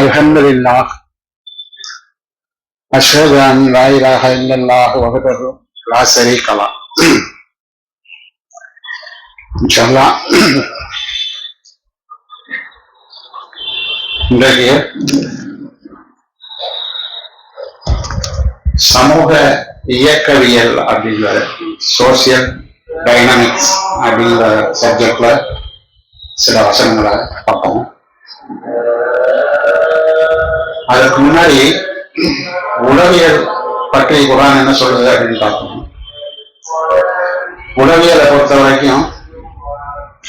الحمد لله أشهد أن لا إله إلا الله وحده لا شريك له إن شاء الله இன்றைக்கு சமூக இயக்கவியல் அப்படிங்கிற சோசியல் டைனமிக்ஸ் அப்படிங்கிற சப்ஜெக்ட்ல சில வசனங்களை பார்ப்போம். அதுக்கு முன்னாடி உளவியல் பற்றி குர்ஆன் என்ன சொல்லுது அப்படின்னு பார்ப்போம். உளவியலை பொறுத்த வரைக்கும்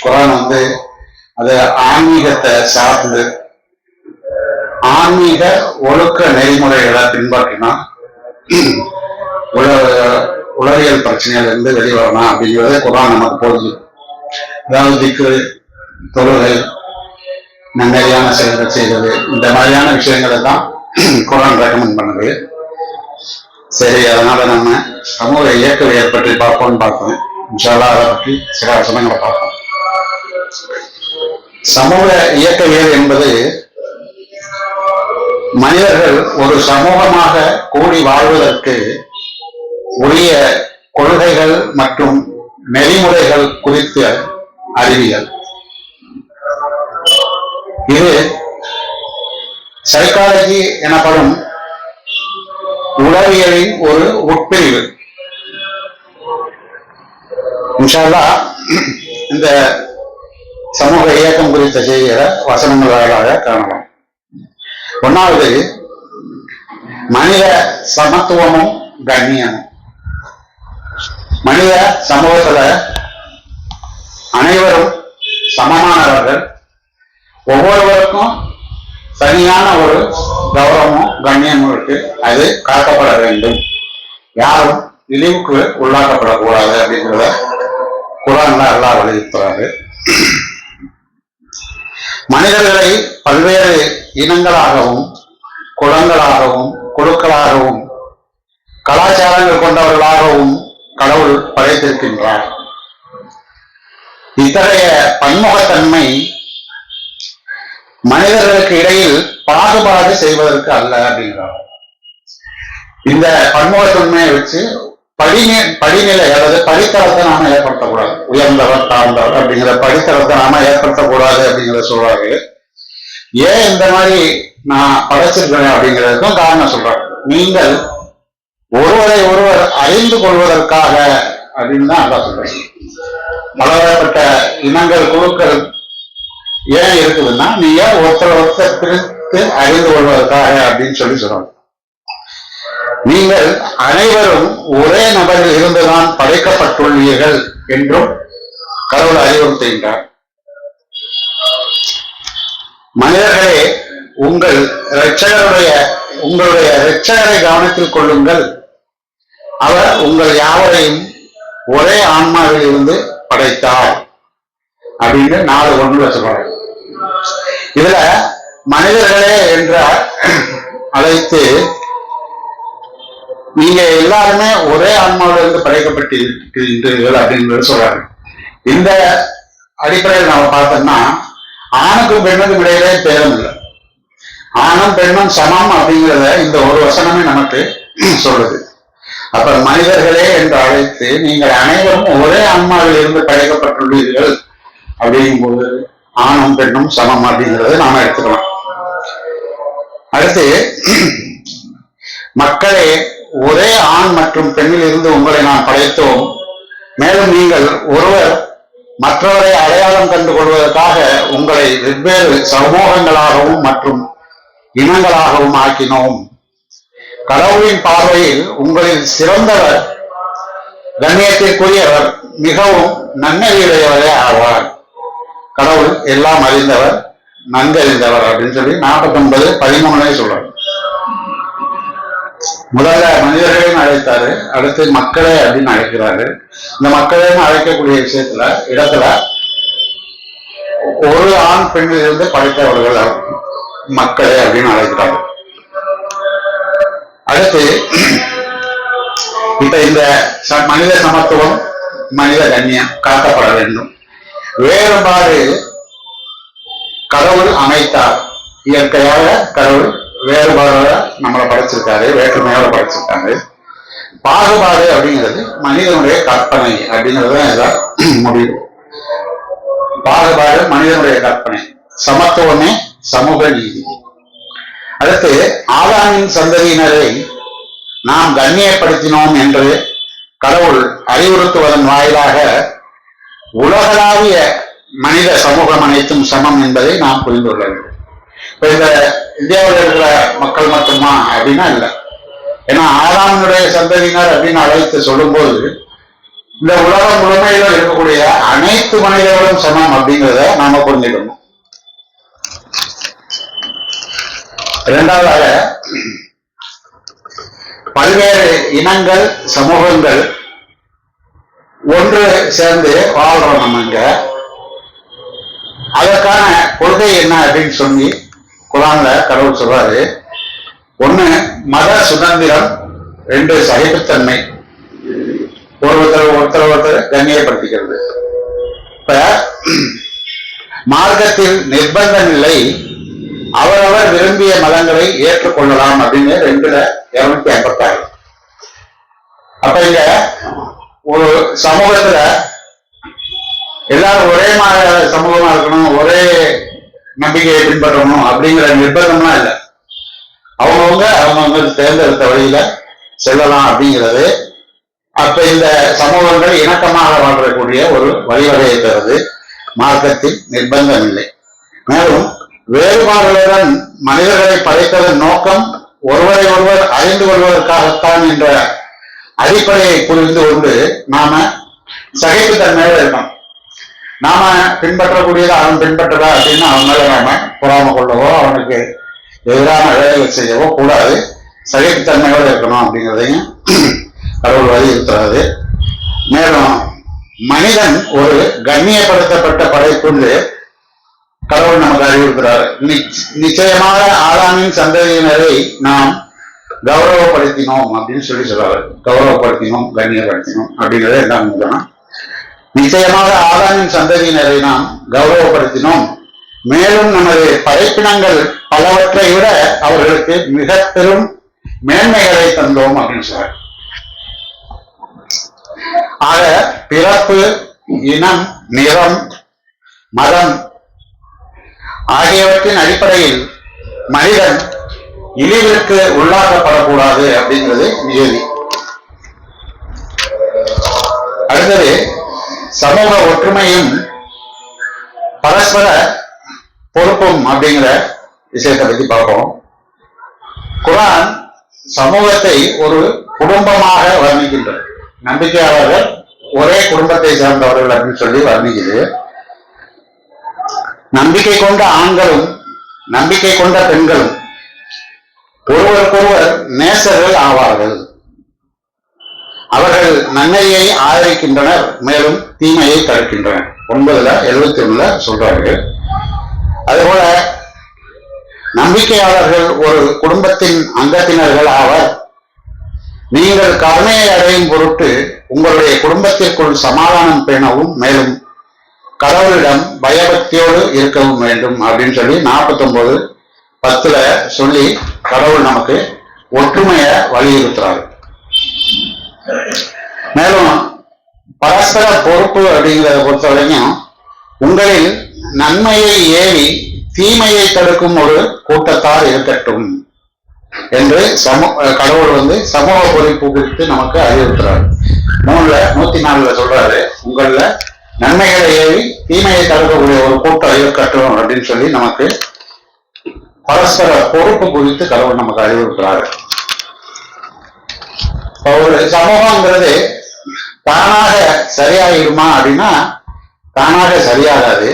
குர்ஆன் அது ஆன்மீகத்தை சார்ந்து ஆன்மீக ஒழுக்க நெறிமுறைகளை பின்பற்றினா உளவியல் பிரச்சனையில இருந்து வெளிவரலாம் அப்படிங்கிறத குர்ஆன் நமக்கு போகுது. அதாவது திக்ரு, தொழுகை, நன்னறியான செயல்கள் செய்வது, இந்த மாதிரியான விஷயங்களை தான் குர்ஆன் ரெக்கமெண்ட் பண்ணுது. சரி, அதனால நம்ம சமூக இயக்கவியல் பற்றி பார்ப்போம்னு பார்த்தோம். இன்ஷா அல்லாஹ் அதை பற்றி சில வசனங்களை பார்ப்போம். சமூக இயக்கவியல் என்பது மனிதர்கள் ஒரு சமூகமாக கூடி வாழ்வதற்கு உரிய கொள்கைகள் மற்றும் நெறிமுறைகள் குறித்த அறிவியல். இது சைக்காலஜி எனப்படும் உளவியலின் ஒரு உட்பிரிவு. இன்ஷா அல்லாஹ் இந்த சமூக இயக்கம் குறித்த செய்கிற வசனங்களாக காணலாம். ஒன்னாவது, மனித சமத்துவமும் கண்ணியமும். மனித சமூகத்துல அனைவரும் சமமானவர்கள், ஒவ்வொருவருக்கும் சரியான ஒரு கௌரவமும் கண்ணியமும் இருக்கு, அது காக்கப்பட வேண்டும், யாரும் இழிவுக்கு உள்ளாக்கப்படக்கூடாது அப்படிங்கிறத குர்ஆன்ல அல்லாஹ் வலியுறுத்துறாரு. மனிதர்களை பல்வேறு இனங்களாகவும் குலங்களாகவும் குழுக்களாகவும் கலாச்சாரங்கள் கொண்டவர்களாகவும் கடவுள் படைத்திருக்கின்றார். இத்தகைய பன்முகத்தன்மை மனிதர்களுக்கு இடையில் பாகுபாடு செய்வதற்கு அல்ல அப்படிங்கிறார். இந்த பன்முகத்தன்மையை வச்சு படிநிலை அதாவது படித்தளத்தை நாம ஏற்படுத்தக்கூடாது, உயர்ந்தவர் தாழ்ந்தவர் அப்படிங்கிற படித்தளத்தை நாம ஏற்படுத்தக்கூடாது அப்படிங்கிறத சொல்றாரு. ஏன் இந்த மாதிரி நான் படைச்சிருக்கிறேன் அப்படிங்கிறதுக்கும் காரணம் சொல்றாரு. நீங்கள் ஒருவரை ஒருவர் அறிந்து கொள்வதற்காக அப்படின்னு தான் அதான் சொல்றேன். பலதரப்பட்ட இனங்கள் குழுக்கள் ஏன் இருக்குதுன்னா, நீங்க ஒருத்தர் பிரித்து அறிந்து கொள்வதற்காக அப்படின்னு சொல்றாங்க. நீங்கள் அனைவரும் ஒரே நபரில் இருந்துதான் படைக்கப்பட்டுள்ளீர்கள் என்றும் கடவுள் அறிவுறுத்துகின்றார். மனிதர்களே, உங்களுடைய இரட்சகரை கவனத்தில் கொள்ளுங்கள், அவர் உங்கள் யாவரையும் ஒரே ஆன்மாவில் இருந்து படைத்தார் அப்படின்னு 4:1 சொல்றாங்க. இதுல மனிதர்களே என்ற அழைத்து நீங்க எல்லாருமே ஒரே ஆன்மாவிலிருந்து படைக்கப்பட்டிருக்கின்றீர்கள் அப்படின்னு சொல்றாங்க. இந்த அடிப்படையில் நாம பார்த்தோம்னா ஆணுக்கும் பெண்ணுக்கும் இடையிலே பேதம் இல்லை, ஆணும் பெண்ணும் சமம் அப்படிங்கிறத இந்த ஒரு வசனமே நமக்கு சொல்லுது. அப்ப மனிதர்களே என்று அழைத்து நீங்கள் அனைவரும் ஒரே ஆன்மாவில் இருந்து படைக்கப்பட்டுள்ளீர்கள் அப்படிங்கும் போது ஆணும் பெண்ணும் சமம் அப்படிங்கிறத நாம எடுத்துக்கலாம். அடுத்து, மக்களே, ஒரே ஆண் மற்றும் பெண்ணில் இருந்து உங்களை நாம் படைத்தோம், மேலும் நீங்கள் ஒருவர் மற்றவரை அடையாளம் கண்டு கொள்வதற்காக உங்களை வெவ்வேறு சமூகங்களாகவும் மற்றும் இனங்களாகவும் ஆக்கினோம். கடவுளின் பார்வையில் உங்களில் சிறந்தவர், கண்ணியத்திற்குரியவர், மிகவும் நன்னறிவுடையவரே ஆவார். கடவுள் எல்லாம் அறிந்தவர், நன்கறிந்தவர் அப்படின்னு சொல்லி 49:13 சொல்றார். முதல்ல மனிதர்களையும் அழைத்தாரு, அடுத்து மக்களே அப்படின்னு அழைக்கிறாரு. இந்த மக்களையும் அழைக்கக்கூடிய இடத்துல ஒரு ஆண் பெண்ணில் இருந்து படைத்தவர்கள் மக்களே அப்படின்னு அழைக்கிறாரு. அடுத்து, இப்ப இந்த மனித சமத்துவம், மனித கண்ணியம் காக்கப்பட வேண்டும். வேறுபாடு கடவுள் அமைத்தார், இயற்கையாக கடவுள் வேறுபாடோட நம்மளை படைச்சிருக்காரு, வேற்றுமையோட படைச்சிருக்காரு. பாகுபாடு அப்படிங்கிறது மனிதனுடைய கற்பனை அப்படிங்கிறதுதான் இதான் முடிவு. பாகுபாடு மனிதனுடைய கற்பனை, சமத்துவமே சமூக நீதி. அடுத்து ஆதாமின் சந்ததியினரை நாம் கண்ணியப்படுத்தினோம் என்று கடவுள் அறிவுறுத்துவதன் வாயிலாக உலகளாவிய மனித சமூகம் அனைத்தும் சமம் என்பதை நாம் புரிந்து கொள்ள வேண்டும். இப்ப இந்த இந்தியாவில் இருக்கிற மக்கள் மட்டுமா அப்படின்னா இல்லை. ஏன்னா ஆதாமினுடைய சந்ததியினர் அப்படின்னு அழைத்து சொல்லும் போது இந்த உலகம் முழுமையில இருக்கக்கூடிய அனைத்து மனிதர்களும் சமம் அப்படிங்கிறத நாம புரிஞ்சுக்கணும். இரண்டாவதாக பல்வேறு இனங்கள் சமூகங்கள் ஒன்று சேர்ந்து வாழ்றோம். நம்ம இங்க அதற்கான கொள்கை என்ன அப்படின்னு சொல்லி குரான்ல கடவுள் சொல்றாரு. ஒண்ணு மத சுதந்திரம், ரெண்டு சகிப்புத்தன்மை, ஒருத்தர் கண்ணியப்படுத்திக்கிறது. இப்ப மார்க்கத்தில் நிர்பந்தம் இல்லை, அவரவர் விரும்பிய மதங்களை ஏற்றுக்கொள்ளலாம் அப்படின்னு 2:256. அப்ப இங்க ஒரு சமூகத்துல எல்லாரும் ஒரே மாதிரி சமூகமா இருக்கணும், ஒரே நம்பிக்கையை பின்பற்றணும் அப்படிங்கிற நிர்பந்தம்லாம் இல்லை. அவங்கவுங்க தேர்ந்தெடுத்த வழியில செல்லலாம் அப்படிங்கிறது. அப்ப இந்த சமூகங்கள் இணக்கமாக வாழ்றக்கூடிய ஒரு வழிவகையை தருது. மார்க்கத்தில் நிர்பந்தம் இல்லை. மேலும் வேறுபாடுகளுடன் மனிதர்களை படைத்ததன் நோக்கம் ஒருவரை ஒருவர் அறிந்து கொள்வதற்காகத்தான் என்ற அடிப்படையை புரிந்து கொண்டு நாம சகிப்புத்தன்மையோடு இருக்கணும். நாம பின்பற்றக்கூடியதை அவன் பின்பற்றதா அப்படின்னு அவன் மேல நாம பொறாம கொள்ளவோ அவனுக்கு எதிரான வேலைகள் செய்யவோ கூடாது. சகிப்புத்தன்மையோடு இருக்கணும் அப்படிங்கிறதையும் கடவுள் வலியுறுத்துறாரு. மேலும் மனிதன் ஒரு கண்ணியப்படுத்தப்பட்ட படைப்புண்டு கடவுள் நமக்கு அறிவுறுத்துறாரு. நிச்சயமாக ஆதாமின் சந்ததியினரை நாம் கௌரவப்படுத்தினோம் அப்படின்னு சொல்றாரு. கௌரவப்படுத்தினோம், கண்ணியப்படுத்தினோம் அப்படிங்கிறத என்ன முக்கியம். நிச்சயமாக ஆதாமின் சந்ததியினரை நாம் கௌரவப்படுத்தினோம், மேலும் நமது படைப்பினங்கள் பலவற்றை விட அவர்களுக்கு மிக பெரும் மேன்மைகளை தந்தோம் அப்படின்னு சொல்றாரு. ஆக பிறப்பு, இனம், நிறம், மதம் ஆகியவற்றின் அடிப்படையில் மனிதன் இழிவிற்கு உள்ளாக்கப்படக்கூடாது அப்படிங்கிறது நியதி. அடுத்தது சமூக ஒற்றுமையும் பரஸ்பர பொறுப்பும் அப்படிங்கிற விஷயத்தை பத்தி பார்ப்போம். குர்ஆன் சமூகத்தை ஒரு குடும்பமாக வர்ணிக்கின்றது. நம்பிக்கையாளர்கள் ஒரே குடும்பத்தை சார்ந்தவர்கள் அப்படின்னு சொல்லி வர்ணிக்குது. நம்பிக்கை கொண்ட ஆண்களும் நம்பிக்கை கொண்ட பெண்களும் ஒருவருக்கொருவர் நேசர்கள் ஆவார்கள். அவர்கள் நன்மையை ஆதரிக்கின்றனர், மேலும் தீமையை தடுக்கின்றனர். 9:71 சொல்றாரு. அதுபோல நம்பிக்கையாளர்கள் ஒரு குடும்பத்தின் அங்கத்தினர்கள் ஆவர். நீங்கள் கருணையை அடையும் பொருட்டு உங்களுடைய குடும்பத்திற்குள் சமாதானம் பேணவும் மேலும் கடவுளிடம் பயபக்தியோடு இருக்கவும் வேண்டும் அப்படின்னு சொல்லி 49:10 சொல்லி கடவுள் நமக்கு ஒற்றுமையை வலியுறுத்துறாரு. மேலும் பரஸ்பர பொறுப்பு அப்படிங்கிறத பொறுத்த வரைக்கும் உங்களில் நன்மையை ஏவி தீமையை தடுக்கும் ஒரு கூட்டத்தார் இருக்கட்டும் என்று கடவுள் சமூக பொறுப்பு குறித்து நமக்கு அறிவுறுத்துறாரு. 104 சொல்றாரு, உங்கள நன்மைகளை ஏவி தீமையை தடுக்கக்கூடிய ஒரு கூட்டம் இருக்கட்டும் அப்படின்னு சொல்லி நமக்கு பரஸ்பர பொறுப்பு குறித்து கடவுள் நமக்கு அறிவுறுத்துறாரு. ஒரு சமூகங்கிறது தானாக சரியாயிடுமா அப்படின்னா தானாக சரியாகாது.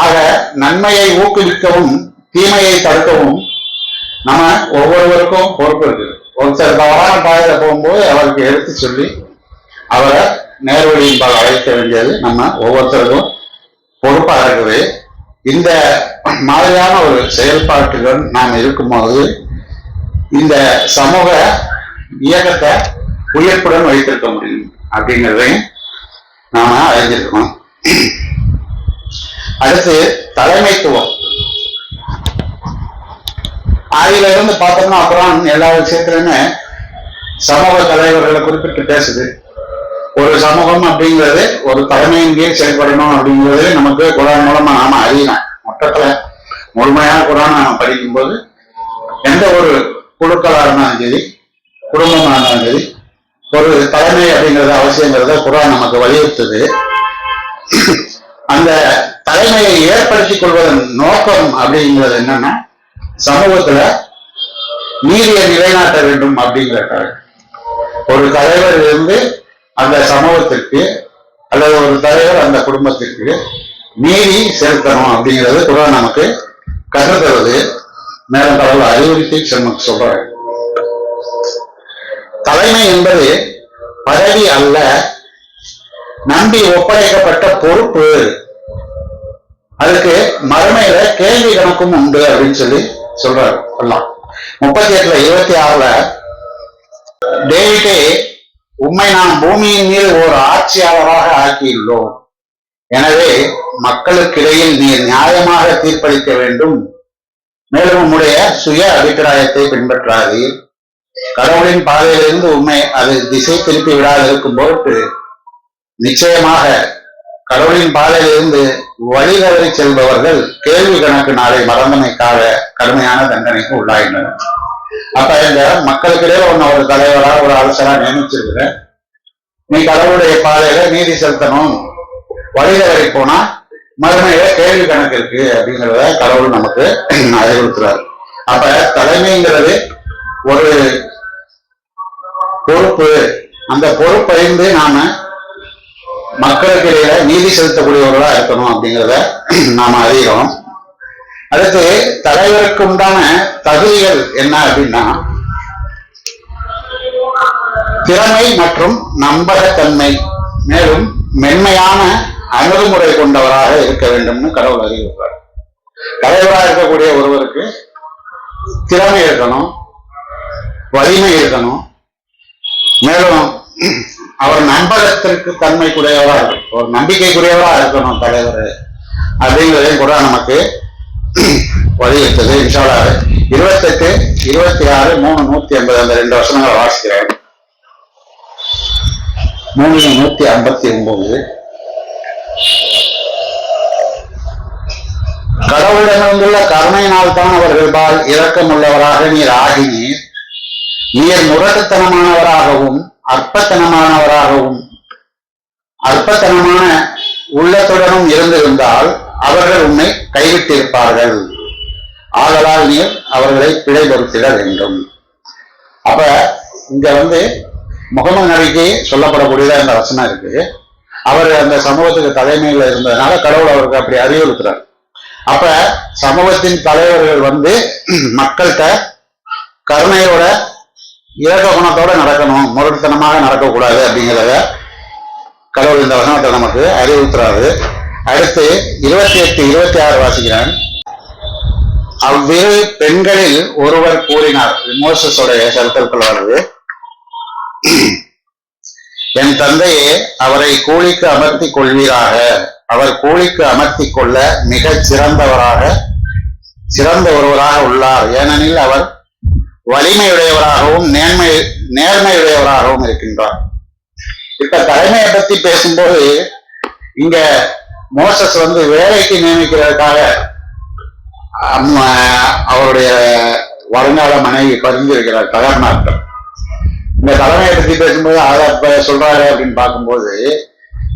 ஆக நன்மையை ஊக்குவிக்கவும் தீமையை தடுக்கவும் நம்ம ஒவ்வொருவருக்கும் பொறுப்பு இருக்குது. ஒருத்தர் தவறான பாதையில போகும்போது அவருக்கு எடுத்து சொல்லி அவரை நேர்வழியின்பால் அழைக்க வேண்டியது நம்ம ஒவ்வொருத்தருக்கும் பொறுப்பாக இருக்குது. இந்த மாதிரியான ஒரு செயல்பாட்டுடன் நாம் இருக்கும்போது இந்த சமூக இயக்கத்தை உயிர்ப்புடன் வைத்திருக்க முடியும் அப்படிங்கிறதையும் நாம அறிஞ்சிருக்கணும். அடுத்து தலைமைத்துவம். அதுல இருந்து பார்த்தோம்னா அப்புறம் எல்லா விஷயத்திலுமே சமூக தலைவர்களை குறிப்பிட்டு பேசுது. ஒரு சமூகம் அப்படிங்கிறது ஒரு தலைமையின் கீழ் செயல்படணும் அப்படிங்கிறது நமக்கு குரான் மூலமா நாம அறியலாம். மொத்தத்துல முழுமையான குரான் நாம படிக்கும்போது எந்த ஒரு குழுக்களா இருந்தாலும் சரி, குடும்பமா இருந்தாலும் சரி, ஒரு தலைமை அப்படிங்கிறது அவசியங்கிறத குரான் நமக்கு வலியுறுத்துது. அந்த தலைமையை ஏற்படுத்திக் கொள்வதன் நோக்கம் அப்படிங்கிறது என்னன்னா, சமூகத்துல நீதியை நிலைநாட்ட வேண்டும் அப்படிங்கிறக்காக ஒரு தலைவர் இருந்து அந்த சமூகத்திற்கு அல்லது ஒரு தலைவர் அந்த குடும்பத்திற்கு நீதி செலுத்தணும் அப்படிங்கிறது குரான் நமக்கு கற்றுத்தருவது. மேலும் கடவுள் அறிவுறுத்தி நமக்கு சொல்றாரு. தலைமை என்பது பதவி அல்ல, நம்பி ஒப்படைக்கப்பட்ட பொறுப்பு. அதுக்கு மறுமையில கேள்வி கணக்கும் உண்டு அப்படின்னு சொல்லி சொல்றாரு. 38:26 டேவிடே, உம்மை நாம் பூமியின் மீது ஒரு ஆட்சியாளராக ஆக்கியுள்ளோம், எனவே மக்களுக்கிடையில் நீர் நியாயமாக தீர்ப்பளிக்க வேண்டும், மேலும் உம்முடைய சுய அபிப்பிராயத்தை பின்பற்றாதீர், கடவுளின் பாதையிலிருந்து உண்மை அது திசை திருப்பி விடாது இருக்கும் பொருட்டு நிச்சயமாக கடவுளின் பாதையிலிருந்து வழி தவறி செல்பவர்கள் கேள்வி கணக்கு நாளை மறந்தமைக்காக கடுமையான தண்டனைக்கு உள்ளாகின்றனர். அப்ப இந்த மக்களுக்கிடையே ஒரு தலைவரா ஒரு அரசரா நியமிச்சிருக்கிற, நீ கடவுளுடைய பாதையில நீதி செலுத்தணும், வழி தவறி போனா மறுமையில கேள்வி கணக்கு இருக்கு அப்படிங்கிறத கடவுள் நமக்கு அறிவுறுத்துறாரு. அப்ப தலைமைங்கிறது ஒரு பொறுப்பு. அந்த பொறுப்பறிந்து நாம மக்களுக்கு இடையில நீதி செலுத்தக்கூடியவர்களா இருக்கணும் அப்படிங்கிறத நாம அறிகிறோம். அடுத்து தலைவருக்கு உண்டான தகுதிகள் என்ன அப்படின்னா, திறமை மற்றும் நம்பகத்தன்மை, மேலும் மென்மையான அணுகுமுறை கொண்டவராக இருக்க வேண்டும்னு கடவுள் அறிவிப்பார். தலைவராக இருக்கக்கூடிய ஒருவருக்கு திறமை இருக்கணும், வலிமை இருக்கணும், மேலும் அவர் நம்பகத்திற்கு தன்மைக்குரியவரா இருக்கணும், ஒரு நம்பிக்கைக்குரியவரா இருக்கணும் தலைவர் அப்படிங்கிறதையும் கூட நமக்கு வலியுறுத்தது. இன்ஷா அல்லாஹ் 28, 26, 3, 180 அந்த 2 வசனங்களை வாசிக்கிறேன். 3:159 கடவுளிடமிருந்துள்ள கருணையினால் தான் அவர்களால் இரக்கமுள்ளவராக நீர் ஆகினீர். நீர் முரட்டுத்தனமானவராகவும் அற்பத்தனமான உள்ளத்துடனும் இருந்திருந்தால் அவர்கள் உன்னை கைவிட்டிருப்பார்கள். ஆதலால் நீர் அவர்களை பிழை பொறுத்திட வேண்டும். அப்ப இங்க முகமது நபிக்கு சொல்லப்படக்கூடியதா இந்த வசனம் இருக்கு. அவர் அந்த சமூகத்துக்கு தலைமையில இருந்ததுனால கடவுள் அவருக்கு அப்படி அறிவுறுத்துறார். அப்ப சமூகத்தின் தலைவர்கள் மக்கள்கிட்ட கருணையோட இரக்க குணத்தோட நடக்கணும், முரட்டுத்தனமாக நடக்கக்கூடாது அப்படிங்கிறத கடவுள் இந்த வசனத்தை நமக்கு அறிவுறுத்துறாரு. அடுத்து 28, 26 வாசிக்கிறேன். அவ்விரு பெண்களில் ஒருவர் கூறினார், மோசஸோடைய சரித்திரத்தில் வருது, என் தந்தையே அவரை கூலிக்கு அமர்த்தி கொள்வீராக, அவர் கூலிக்கு அமர்த்தி கொள்ள மிக சிறந்த ஒருவராக உள்ளார், ஏனெனில் அவர் வலிமையுடையவராகவும் நேர்மையுடையவராகவும் இருக்கின்றார். இப்ப தலைமையை பத்தி பேசும்போது இங்க மோசஸ் வேலைக்கு நியமிக்கிறதுக்காக அவருடைய வருங்கால மனைவி பரிந்துரைக்கிறார் தகர்நாட்கள். இந்த தலைமையை பத்தி பேசும்போது அதை சொல்றாரு அப்படின்னு பார்க்கும்போது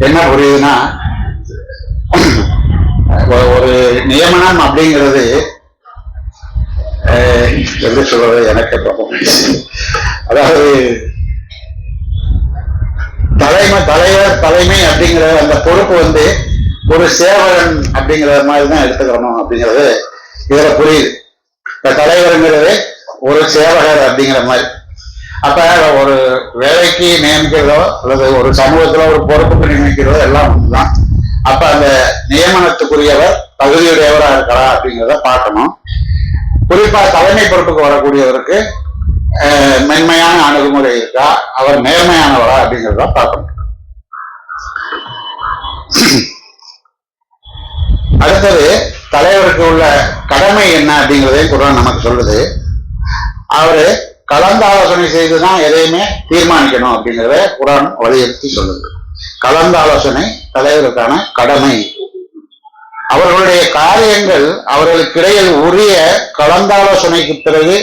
என்ன புரியுதுன்னா, ஒரு நியமனம் அப்படிங்கிறது எப்படி சொல்றது எனக்கு அதாவது தலைமை அப்படிங்கிற அந்த பொறுப்பு ஒரு சேவகன் அப்படிங்கிற மாதிரிதான் எடுத்துக்கிறணும் அப்படிங்கிறது இதுல புரியுது. இந்த தலைவருங்கிறது ஒரு சேவகர் அப்படிங்கிற மாதிரி. அப்ப ஒரு வேலைக்கு நியமிக்கிறதோ அல்லது ஒரு சமூகத்துல ஒரு பொறுப்புக்கு நியமிக்கிறதோ எல்லாம் ஒன்றுதான். அப்ப அந்த நியமனத்துக்குரியவர் தகுதியுடையவரா இருக்கிறா அப்படிங்கிறத பார்க்கணும். குறிப்பா தலைமை பொறுப்புக்கு வரக்கூடியவருக்கு மென்மையான அணுகுமுறை இருக்கா, அவர் நேர்மையானவரா அப்படிங்கிறத பார்க்கணும். அடுத்தது தலைவருக்கு உள்ள கடமை என்ன அப்படிங்கிறதையும் கூட நமக்கு சொல்லுது. அவரு கலந்து ஆலோசனை செய்துதான் எதையுமே தீர்மானிக்கணும் அப்படிங்கிறத குரான் வலியுறுத்தி சொல்லுது. கலந்து ஆலோசனை தலைவருக்கான கடமை. அவர்களுடைய காரியங்கள் அவர்களுக்கிடையில் உரிய கலந்தாலோசனைக்கு பிறகு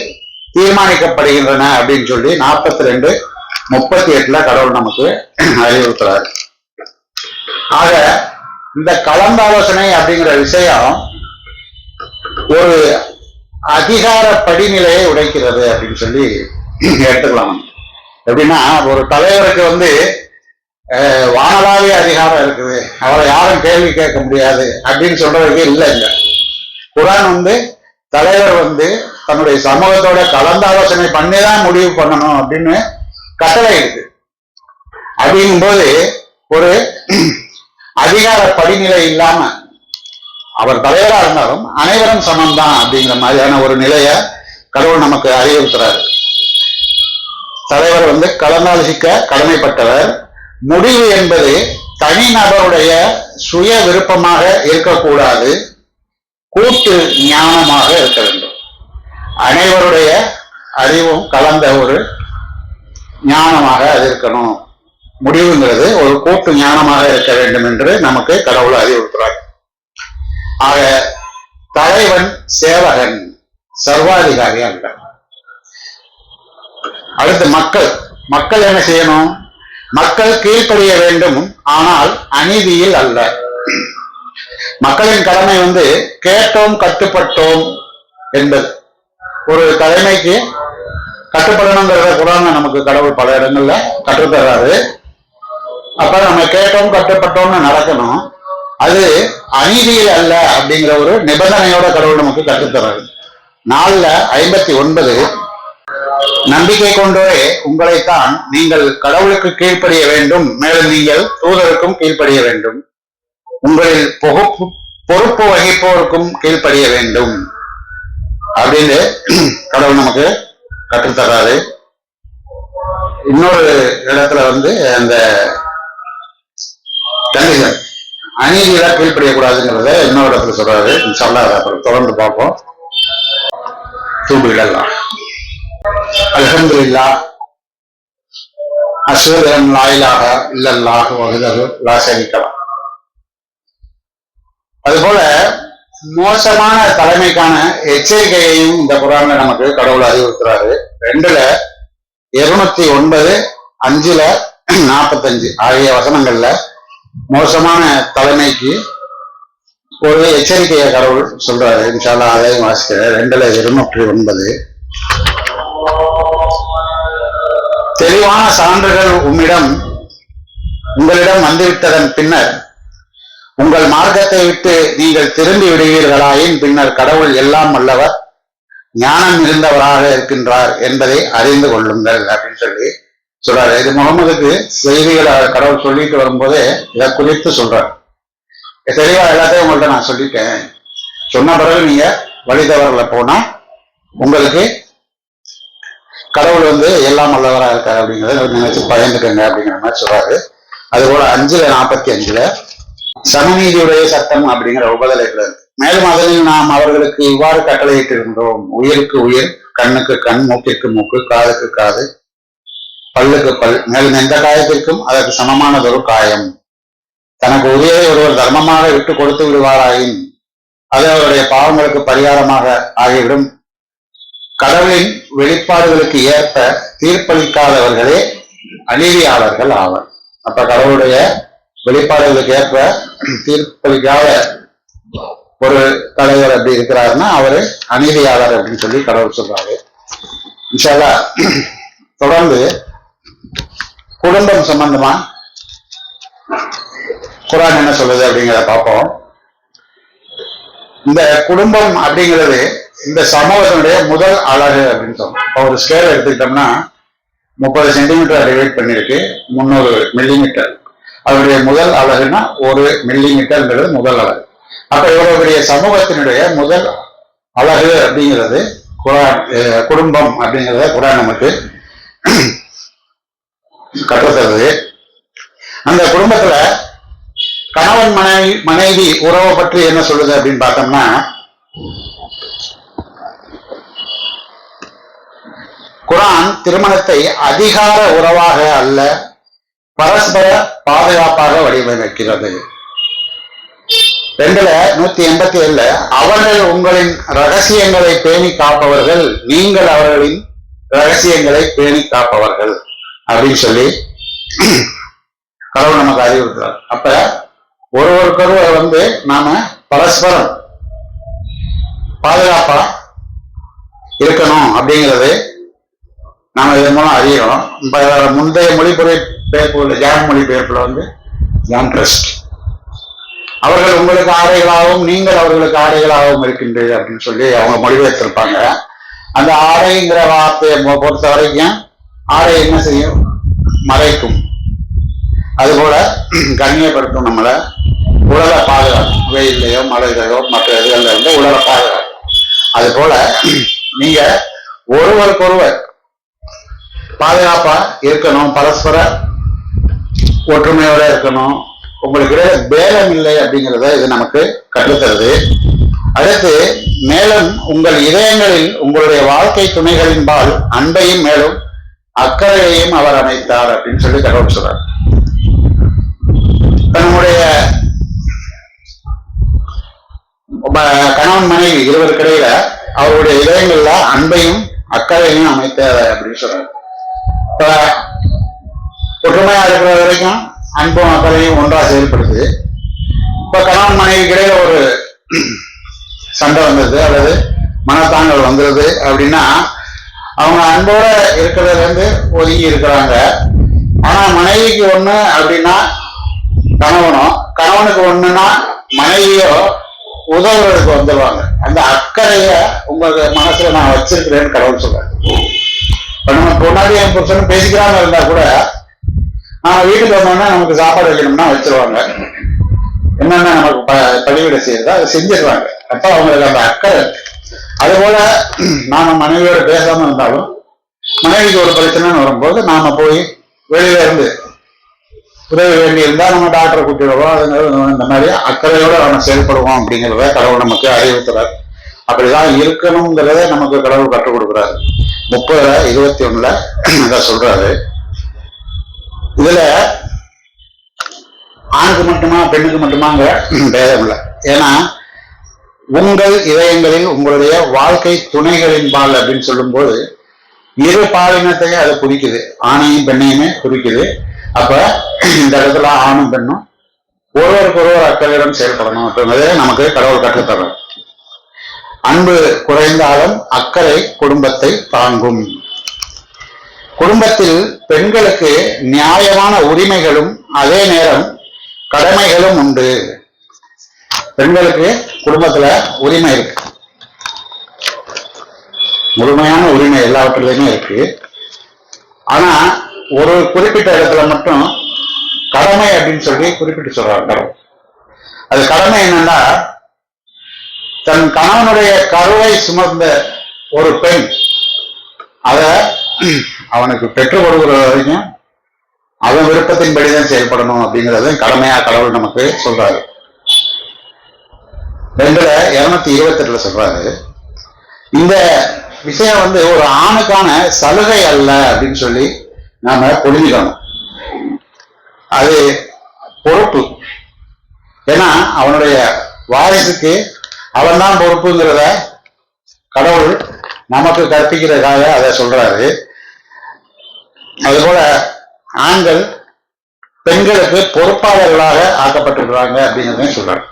தீர்மானிக்கப்படுகின்றன அப்படின்னு சொல்லி 42:38 கடவுள் நமக்கு அறிவுறுத்துறாரு. ஆக இந்த கலந்தாலோசனை அப்படிங்கிற விஷயம் ஒரு அதிகார படிநிலையை உடைக்கிறது அப்படின்னு சொல்லி எடுத்துக்கலாம். எப்படின்னா ஒரு தலைவருக்கு வானளாவிய அதிகாரம் இருக்குது, அவரை யாரும் கேள்வி கேட்க முடியாது அப்படின்னு சொல்றதுக்கு இல்லைங்க. குரான் தலைவர் தன்னுடைய சமூகத்தோட கலந்தாலோசனை பண்ணிதான் முடிவு பண்ணணும் அப்படின்னு கட்டளை இருக்கு. அப்படிங்கும்போது ஒரு அதிகார படிநிலை இல்லாம அவர் தலைவரா இருந்தாலும் அனைவரும் சமம்தான் அப்படிங்கிற மாதிரியான ஒரு நிலைய கடவுள் நமக்கு அறிவுறுத்துறாரு. தலைவர் கலந்தாலோசிக்க கடமைப்பட்டவர். முடிவு என்பது தனிநபருடைய சுய விருப்பமாக இருக்கக்கூடாது, கூட்டு ஞானமாக இருக்க வேண்டும். அனைவருடைய அறிவும் கலந்த ஒரு ஞானமாக அது இருக்கணும். முடிவுங்கிறது ஒரு கூட்டு ஞானமாக இருக்க வேண்டும் என்று நமக்கு கடவுள் அறிவுறுத்துறார். ஆக தலைவன் சேவகன், சர்வாதிகாரி அல்ல. அடுத்து மக்கள் என்ன செய்யணும்? மக்கள் கீழ்ப்படிய வேண்டும், ஆனால் அநீதியில் அல்ல. மக்களின் கடமை கேட்டோம் கட்டுப்பட்டோம் என்பது. ஒரு தலைமைக்கு கட்டுப்படணுங்கிறத குரான்ல நமக்கு கடவுள் பல இடங்கள்ல கற்றுத்தர்றாரு. அப்ப நம்ம கேட்டோம் கட்டுப்பட்டோம்னு நடக்கணும், அது அநீதியில் அல்ல அப்படிங்கிற ஒரு நிபந்தனையோட கடவுள் நமக்கு கற்றுத்தர்றாரு. 4:59 நம்பிக்கை கொண்டோரே உங்களைத்தான் நீங்கள் கடவுளுக்கு கீழ்ப்படிய வேண்டும், மேலும் நீங்கள் தூதருக்கும் கீழ்ப்படிய வேண்டும், உங்களில் பொறுப்பு வகிப்போருக்கும் கீழ்ப்படிய வேண்டும் அப்படின்னு கடவுள் நமக்கு கற்றுத்தர்றாரு. இன்னொரு இடத்துல அந்த கண்டிஷன் அநீதியில கீழ்ப்படியக்கூடாதுங்கிறத இன்னொரு இடத்துல சொல்றாரு. இன்ஷா அல்லாஹ் அப்புறம் தொடர்ந்து பார்ப்போம். தூபிடலாம். அல்ஹம்துலில்லாஹ் அஷ்ஹது அன் லா இலாஹ இல்லல்லாஹு வஹ்தஹு லா ஷரீக லஹ். அதுபோல மோசமான தலைமைக்கான எச்சரிக்கையையும் இந்த குர்ஆன்ல நமக்கு கடவுள் அறிவுறுத்துறாரு. 2:209, 5:45 ஆகிய வசனங்கள்ல மோசமான தலைமைக்கு ஒரு எச்சரிக்கையை கடவுள் சொல்றாரு. இன்ஷா அல்லாஹ் அதையும் வாசிக்கிறேன். 2:209 தெளிவான சான்றுகள் உங்களிடம் வந்துவிட்டதன் பின்னர் உங்கள் மார்க்கத்தை விட்டு நீங்கள் திரும்பி விடுவீர்களாயின் பின்னர் கடவுள் எல்லாம் வல்லவர், ஞானம் இருந்தவராக இருக்கின்றார் என்பதை அறிந்து கொள்ளுங்கள் அப்படின்னு சொல்லி சொல்றாரு. இது முகமதுக்கு செய்திகளை கடவுள் சொல்லிட்டு வரும்போதே இதை குறித்து சொல்றாரு. தெளிவா எல்லாத்தையும் உங்கள்கிட்ட நான் சொல்லிட்டேன், சொன்ன பிறகு நீங்க வழி தவறல போனா உங்களுக்கு கடவுள் எல்லாம் வல்லவராக இருக்காரு அப்படிங்கிறத நினைச்சு பயந்துக்கங்க அப்படிங்கிற மாதிரி சொல்றாரு. அதுபோல 5:45 சமநீதியுடைய சட்டம் அப்படிங்கிற உபதலைகள் இருக்கு. மேலும் அதனில் நாம் அவர்களுக்கு இவ்வாறு கட்டளையிட்டிருக்கின்றோம்: உயிருக்கு உயிர், கண்ணுக்கு கண், மூக்கிற்கு மூக்கு, காதுக்கு காது, பல்லுக்கு பல், மேலும் எந்த காயத்திற்கும் அதற்கு சமமானதொரு காயம். தனக்கு உரியதை ஒருவர் தர்மமாக விட்டு கொடுத்து விடுவாராயின் அது அவருடைய பாவங்களுக்கு பரிகாரமாக ஆகிவிடும். கடவுளின் வெளிப்பாடுகளுக்கு ஏற்ப தீர்ப்பளிக்காதவர்களே அநீதியாளர்கள் ஆவர். அப்ப கடவுளுடைய வெளிப்பாடுகளுக்கு ஏற்ப தீர்ப்பளிக்காத ஒரு தலைவர் அப்படி இருக்கிறாருன்னா அவரு அநீதியாளர் அப்படின்னு சொல்லி கடவுள் சொல்றாரு. இன்ஷா அல்லாஹ் தொடர்ந்து குடும்பம் சம்பந்தமா குர்ஆன் என்ன சொல்லுது அப்படிங்கிறத பார்ப்போம். இந்த குடும்பம் அப்படிங்கிறது இந்த சமூகத்தினுடைய முதல் அழகு அப்படின்னு சொல்றோம். இப்போ ஒரு ஸ்கேல் எடுத்துக்கிட்டோம்னா 30 சென்டிமீட்டர் டிவைட் பண்ணிருக்கு, 300 மில்லிமீட்டர். அதனுடைய முதல் அழகுன்னா 1 மில்லிமீட்டர்ங்கிறது முதல் அழகு. அப்ப இவ்வளவு பெரிய சமூகத்தினுடைய முதல் அழகு அப்படிங்கிறது குடும்பம் அப்படிங்கிறத குர்ஆன் நமக்கு கற்றுத்தருது. அந்த குடும்பத்துல கணவன் மனைவி உறவை பற்றி என்ன சொல்லுது அப்படின்னு பார்த்தோம்னா, குர்ஆன் திருமணத்தை அதிகார உறவாக அல்ல, பரஸ்பர பாதுகாப்பாக வடிவமைக்கிறது. 187 அவர்கள் உங்களின் ரகசியங்களை பேணி காப்பவர்கள், நீங்கள் அவர்களின் ரகசியங்களை பேணி காப்பவர்கள் அப்படின்னு சொல்லி கடவுள் நமக்கு அறிவுறுத்துறார். அப்ப ஒருவருக்கொருவர் நாம பரஸ்பரம் பாதுகாப்பா இருக்கணும் அப்படிங்கிறது நாம இதன் மூலம் அறியணும். முந்தைய மொழிபெயர்ப்பு ஜான் மொழிபெயர்ப்புல ஜான் ட்ரஸ்ட் அவர்கள் உங்களுக்கு ஆடைகளாகவும் நீங்கள் அவர்களுக்கு ஆடைகளாகவும் இருக்கின்றீர்கள் அப்படின்னு சொல்லி அவங்க மொழிபெயர்த்திருப்பாங்க. அந்த ஆடைங்கிற வார்த்தையை பொறுத்த வரைக்கும் ஆடை என்ன செய்யும்? மறைக்கும். அதுபோல கண்ணியப்படுத்தும், நம்மளை உடலை பாதுகாக்கும், வெயிலையோ மழையிலையோ மற்ற இதுகள்ல இருந்து உடலை பாதுகாக்கும். அது போல நீங்க ஒருவருக்கொருவர் பாதுகாப்பா இருக்கணும், பரஸ்பர ஒற்றுமையோட இருக்கணும், உங்களுக்கு பேதம் இல்லை அப்படிங்கிறத இது நமக்கு கற்றுத்தருது. அடுத்து மேலும் உங்கள் இதயங்களில் உங்களுடைய வாழ்க்கை துணைகளின்பால் அன்பையும் மேலும் அக்கறையையும் அவர் அமைத்தார் அப்படின்னு சொல்லி கடவுள் சொல்றார். நம்முடைய கணவன் மனைவி இருவருக்கிடையில அவருடைய இதயங்கள்ல அன்பையும் அக்கறையையும் அமைத்தார் அப்படின்னு சொல்றாரு. இப்ப ஒற்றுமையா இருக்கிற வரைக்கும் அன்பும் அக்கறையும் ஒன்றா செயல்படுது. இப்ப கணவன் மனைவிக்கு இடையில ஒரு சண்டை வந்தது அல்லது மனத்தாங்கல் வந்துருது அப்படின்னா அவங்க அன்போட இருக்கிறதுல ஒதுங்கி இருக்கிறாங்க. ஆனா மனைவிக்கு ஒண்ணு அப்படின்னா கணவனுக்கு ஒண்ணுன்னா மனைவியோ உதவுறதுக்கு வந்துடுவாங்க. அந்த அக்கறைய உங்க மனசுல நான் வச்சிருக்கிறேன்னு கடவுள் சொல்றேன். இப்ப நம்ம பொன்னாடி என் புருஷனும் பேசிக்கிறாங்க இருந்தா கூட நான் வீட்டுக்கு வந்தோம்னா நமக்கு சாப்பாடு வைக்கணும்னா வச்சிருவாங்க. என்னென்ன நமக்கு பணிவிட செய்யறதோ அதை செஞ்சிருவாங்க. அப்ப அவங்களுக்கு அந்த அக்கறை. அதுபோல நாம மனைவியோட பேசாம இருந்தாலும் மனைவிக்கு ஒரு பிரச்சனைன்னு வரும்போது நாம போய் வெளியில இருந்து உதவி வேண்டி இருந்தா நம்ம டாக்டரை கூட்டிடுவோம். இந்த மாதிரி அக்கறையோட நம்ம செயல்படுவோம் அப்படிங்கிறத கடவுள் நமக்கு அறிவுறுத்துறாரு. அப்படிதான் இருக்கணுங்கிறத நமக்கு கடவுள் கற்றுக் கொடுக்குறாரு. 30:21 இதை சொல்றாரு. இதுல ஆணுக்கு மட்டுமா பெண்ணுக்கு மட்டுமாங்கிற பேதம் இல்லை. ஏன்னா உங்கள் இதயங்களில் உங்களுடைய வாழ்க்கை துணைகளின்பால் அப்படின்னு சொல்லும் போது இரு பாலினத்தையும் அதை குறிக்குது, ஆணையும் பெண்ணையுமே குறிக்குது. அப்ப இந்த இடத்துல ஆணும் பெண்ணும் ஒருவருக்கு ஒருவர் அக்கறையுடன் செயல்படணும் அப்படிங்கிறதே நமக்கு கடவுள் கற்றுத்தர்றார். அன்பு குறைந்தாலும் அக்கறை குடும்பத்தை தாங்கும். குடும்பத்தில் பெண்களுக்கு நியாயமான உரிமைகளும் அதே நேரம் கடமைகளும் உண்டு. பெண்களுக்கு குடும்பத்துல உரிமை இருக்கு, முழுமையான உரிமை எல்லாவற்றிலுமே இருக்கு. ஆனா ஒரு குறிப்பிட்ட இடத்துல மட்டும் கடமை அப்படின்னு சொல்லி குறிப்பிட்டு சொல்றாங்க. அது கடமை என்னன்னா, தன் கணவனுடைய கருவை சுமந்த ஒரு பெண் அத அவனுக்கு பெற்றுக் கொடுக்கிற வரைக்கும் அவன் விருப்பத்தின்படிதான் செயல்படணும் அப்படிங்கிறது கடமையா கடவுள் நமக்கு சொல்றாரு. 228 சொல்றாரு. இந்த விஷயம் ஒரு ஆணுக்கான சலுகை அல்ல அப்படின்னு சொல்லி நாம புரிஞ்சுக்கணும். அது பொறுப்பு. ஏன்னா அவனுடைய வாரிசுக்கு அவன் தான் பொறுப்புங்கிறத கடவுள் நமக்கு கற்பிக்கிறதுக்காக அதை சொல்றாரு. அதுபோல ஆண்கள் பெண்களுக்கு பொறுப்பாளர்களாக ஆக்கப்பட்டிருக்கிறாங்க அப்படிங்கிறதையும் சொல்றாரு.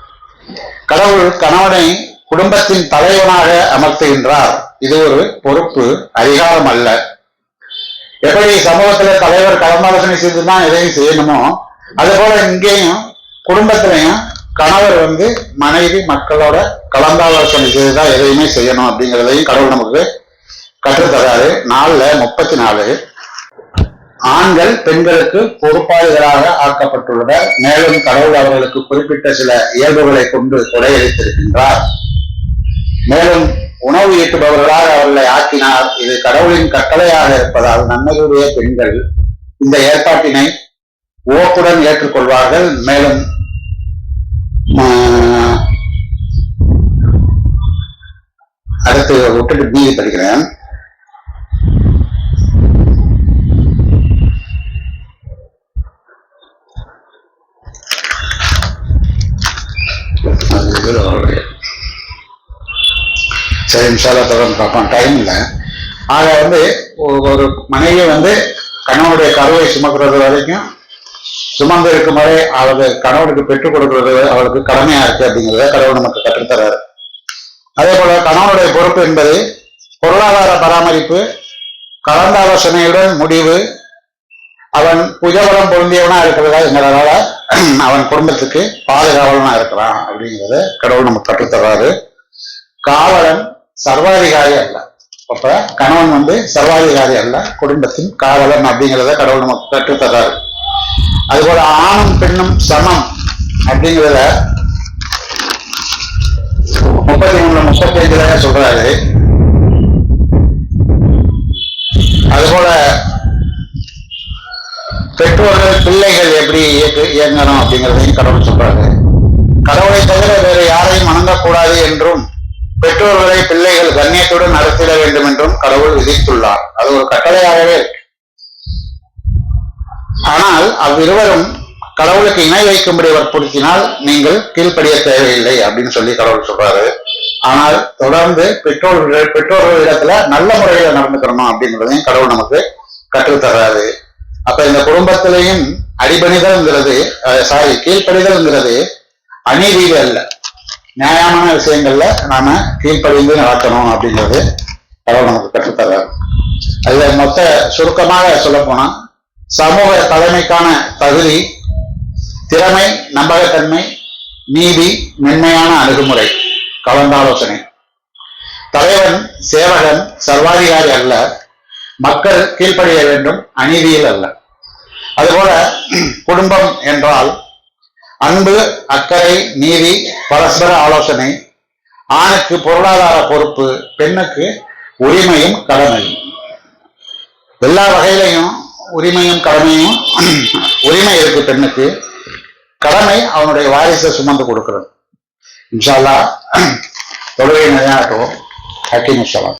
கடவுள் கணவனை குடும்பத்தின் தலைவனாக அமர்த்துகின்றார். இது ஒரு பொறுப்பு, அதிகாரம் அல்ல. எப்படி சமூகத்துல தலைவர் கலந்தாலோசனை செய்துதான் எதையும் செய்யணுமோ அது போல இங்கேயும் குடும்பத்திலையும் கணவர் மனைவி மக்களோட கலந்தாலோசனை செய்துதான் எதையுமே செய்யணும் அப்படிங்கிறதையும் கடவுள் நமக்கு கற்றுத்தராரு. 4:34 ஆண்கள் பெண்களுக்கு பொறுப்பாளிகளாக ஆக்கப்பட்டுள்ளனர். மேலும் கடவுள் அவர்களுக்கு குறிப்பிட்ட சில இயல்புகளை கொண்டு கொடையளித்திருக்கின்றார். மேலும் உணவு ஈட்டுபவர்களாக அவர்களை ஆக்கினார். இது கடவுளின் கட்டளையாக இருப்பதால் நன்மையுடைய பெண்கள் இந்த ஏற்பாட்டினை ஓப்புடன் ஏற்றுக்கொள்வார்கள். மேலும் அடுத்து விட்டுட்டு மீதி படிக்கிறேன். சரி, இன்ஷால்லா தொடர்ந்து பார்ப்போம், டைம் இல்லை. ஆக வந்து ஒரு மனைவி வந்து கணவனுடைய கருவை சுமக்கிறது வரைக்கும், சுமந்து இருக்கும் வரை அவளுக்கு கணவனுக்கு பெற்றுக் கொடுக்கிறது அவளுக்கு கடமையா இருக்கு அப்படிங்கிறத கடவுள் நமக்கு கற்றுத்தராரு. அதே போல கணவனுடைய பொறுப்பு என்பது பொருளாதார பராமரிப்பு, கலந்தாலோசனையுடன் முடிவு, அவன் புஜபலம் பொருந்தியவனா இருக்கிறதா என்கிறதால அவன் குடும்பத்துக்கு பாதுகாவலனா இருக்கிறான் அப்படிங்கிறத கடவுள் நமக்கு கற்றுத்தர்றாரு. காவலன் சர்வாதிகாரி அல்ல. அப்ப கணவன் வந்து சர்வாதிகாரி அல்ல, குடும்பத்தின் காவலன் அப்படிங்கிறத கடவுள் நமக்கு கற்றுத்தர்றாரு. அதுபோல ஆணும் பெண்ணும் சமம் அப்படிங்கிறத 33-35 சொல்றாரு. அதுபோல பெற்றோர்கள் பிள்ளைகள் எப்படி இயங்கணும் அப்படிங்கிறதையும் கடவுள் சொல்றாரு. கடவுளை தவிர வேறு யாரையும் வணங்கக்கூடாது என்றும் பெற்றோர்களை பிள்ளைகள் கண்ணியத்துடன் நடத்திட வேண்டும் என்றும் கடவுள் விதித்துள்ளார். அது ஒரு கட்டளையாகவே இருக்கு. ஆனால் அவ்விருவரும் கடவுளுக்கு இணை வைக்கும்படி வற்புறுத்தினால் நீங்கள் கீழ்ப்படிய தேவையில்லை அப்படின்னு சொல்லி கடவுள் சொல்றாரு. ஆனால் தொடர்ந்து பெற்றோர்களிடத்துல நல்ல முறையில நடந்துக்கணும் அப்படிங்கிறதையும் கடவுள் நமக்கு கற்றுத்தர்றாரு. அப்ப இந்த குடும்பத்திலையும் அடிபணிதல்ங்கிறது கீழ்ப்படிதல்ங்கிறது அநீதி அல்ல, நியாயமான விஷயங்கள்ல நாம கீழ்ப்படிந்து நடக்கணும் அப்படிங்கிறது கடவுள் நமக்கு கற்றுத்தர்றாரு. அதுல மொத்த சுருக்கமாக சொல்ல போனா சமூக தலைமைக்கான தகுதி, திறமை, நம்பகத்தன்மை, நீதி, மென்மையான அணுகுமுறை, கலந்தாலோசனை. தலைவன் சேவகன் சர்வாதிகாரி அல்ல, மக்கள் கீழ்ப்படிய வேண்டும், அநீதியில் அல்ல. அதுபோல குடும்பம் என்றால் அன்பு, அக்கறை, நீதி, பரஸ்பர ஆலோசனை. ஆணுக்கு பொருளாதார பொறுப்பு, பெண்ணுக்கு உரிமையும் கடமையும். எல்லா வகையிலையும் உரிமையும் கடமையும். உரிமை இருக்கு பெண்ணுக்கு, கடமை அவனுடைய வாரிசை சுமந்து கொடுக்கிறது. இன்ஷா அல்லாஹ் தொழுகை நிறையாட்டுவோம். ஹக்கீம் அஸ்ஸலாம்.